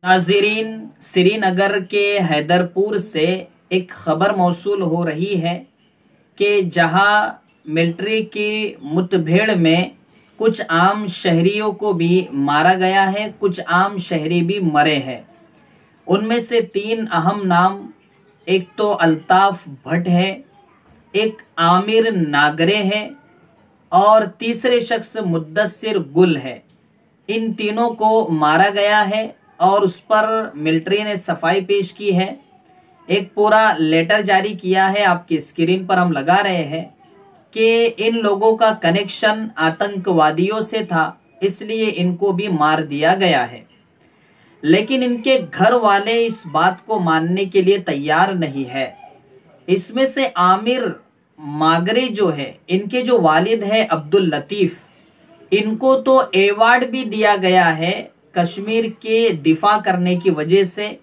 नाज़रीन, श्रीनगर के हैदरपुर से एक खबर मौसूल हो रही है कि जहां मिलिट्री की मुठभेड़ में कुछ आम शहरियों को भी मारा गया है, कुछ आम शहरी भी मरे हैं। उनमें से 3 अहम नाम, एक तो अल्ताफ भट्ट है, एक आमिर नागरे है और तीसरे शख्स मुद्दस्सिर गुल है। इन तीनों को मारा गया है और उस पर मिलिट्री ने सफाई पेश की है। एक पूरा लेटर जारी किया है, आपकी स्क्रीन पर हम लगा रहे हैं कि इन लोगों का कनेक्शन आतंकवादियों से था, इसलिए इनको भी मार दिया गया है। लेकिन इनके घर वाले इस बात को मानने के लिए तैयार नहीं है। इसमें से आमिर मागरे जो है, इनके जो वालिद है अब्दुल लतीफ, इनको तो अवार्ड भी दिया गया है कश्मीर के दिफा करने की वजह से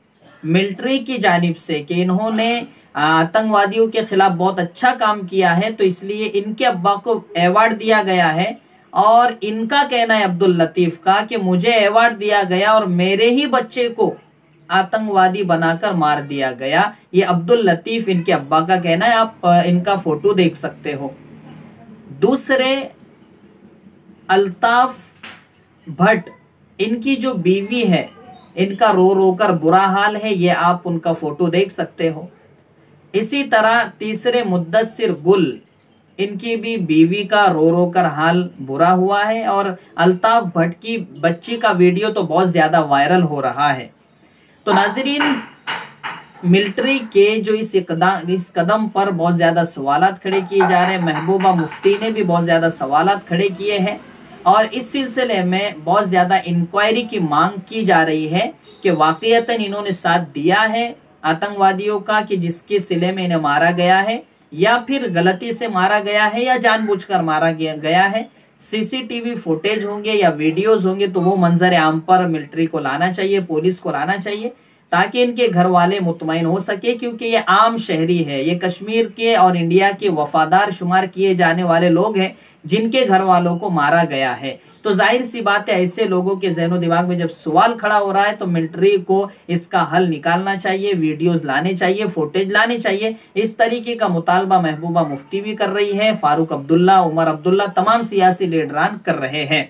मिलिट्री की जानिब से कि इन्होंने आतंकवादियों के खिलाफ बहुत अच्छा काम किया है, तो इसलिए इनके अब्बा को अवार्ड दिया गया है। और इनका कहना है अब्दुल लतीफ का कि मुझे अवार्ड दिया गया और मेरे ही बच्चे को आतंकवादी बनाकर मार दिया गया। ये अब्दुल लतीफ इनके अब्बा का कहना है। आप इनका फोटो देख सकते हो। दूसरे अल्ताफ भट्ट, इनकी जो बीवी है, इनका रो रो कर बुरा हाल है, ये आप उनका फोटो देख सकते हो। इसी तरह तीसरे मुद्दस्सिर गुल, इनकी भी बीवी का रो रो कर हाल बुरा हुआ है। और अल्ताफ भट्ट की बच्ची का वीडियो तो बहुत ज्यादा वायरल हो रहा है। तो नाजरीन, मिलिट्री के जो इस कदम पर बहुत ज्यादा सवालात खड़े किए जा रहे हैं। महबूबा मुफ्ती ने भी बहुत ज्यादा सवालात खड़े किए हैं और इस सिलसिले में बहुत ज्यादा इंक्वायरी की मांग की जा रही है कि वाकईतन इन्होंने साथ दिया है आतंकवादियों का कि जिसके सिले में इन्हें मारा गया है, या फिर गलती से मारा गया है या जानबूझकर मारा गया है। सीसीटीवी फुटेज होंगे या वीडियोस होंगे तो वो मंजर आम पर मिलिट्री को लाना चाहिए, पुलिस को लाना चाहिए, ताकि इनके घर वाले मुतमईन हो सके। क्योंकि ये आम शहरी है, ये कश्मीर के और इंडिया के वफादार शुमार किए जाने वाले लोग हैं जिनके घर वालों को मारा गया है। तो जाहिर सी बात है, ऐसे लोगों के ज़हनो दिमाग में जब सवाल खड़ा हो रहा है तो मिलिट्री को इसका हल निकालना चाहिए, वीडियोस लाने चाहिए, फुटेज लाने चाहिए। इस तरीके का मुतालबा महबूबा मुफ्ती भी कर रही है, फारूक अब्दुल्ला, उमर अब्दुल्ला, तमाम सियासी लीडरान कर रहे हैं।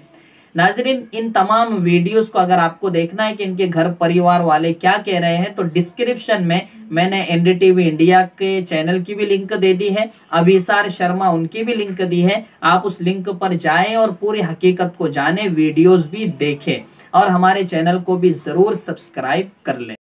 नाजरीन, इन तमाम वीडियोस को अगर आपको देखना है कि इनके घर परिवार वाले क्या कह रहे हैं, तो डिस्क्रिप्शन में मैंने एनडीटीवी इंडिया के चैनल की भी लिंक दे दी है, अभिसार शर्मा उनकी भी लिंक दी है। आप उस लिंक पर जाएं और पूरी हकीकत को जानें, वीडियोस भी देखें और हमारे चैनल को भी जरूर सब्सक्राइब कर लें।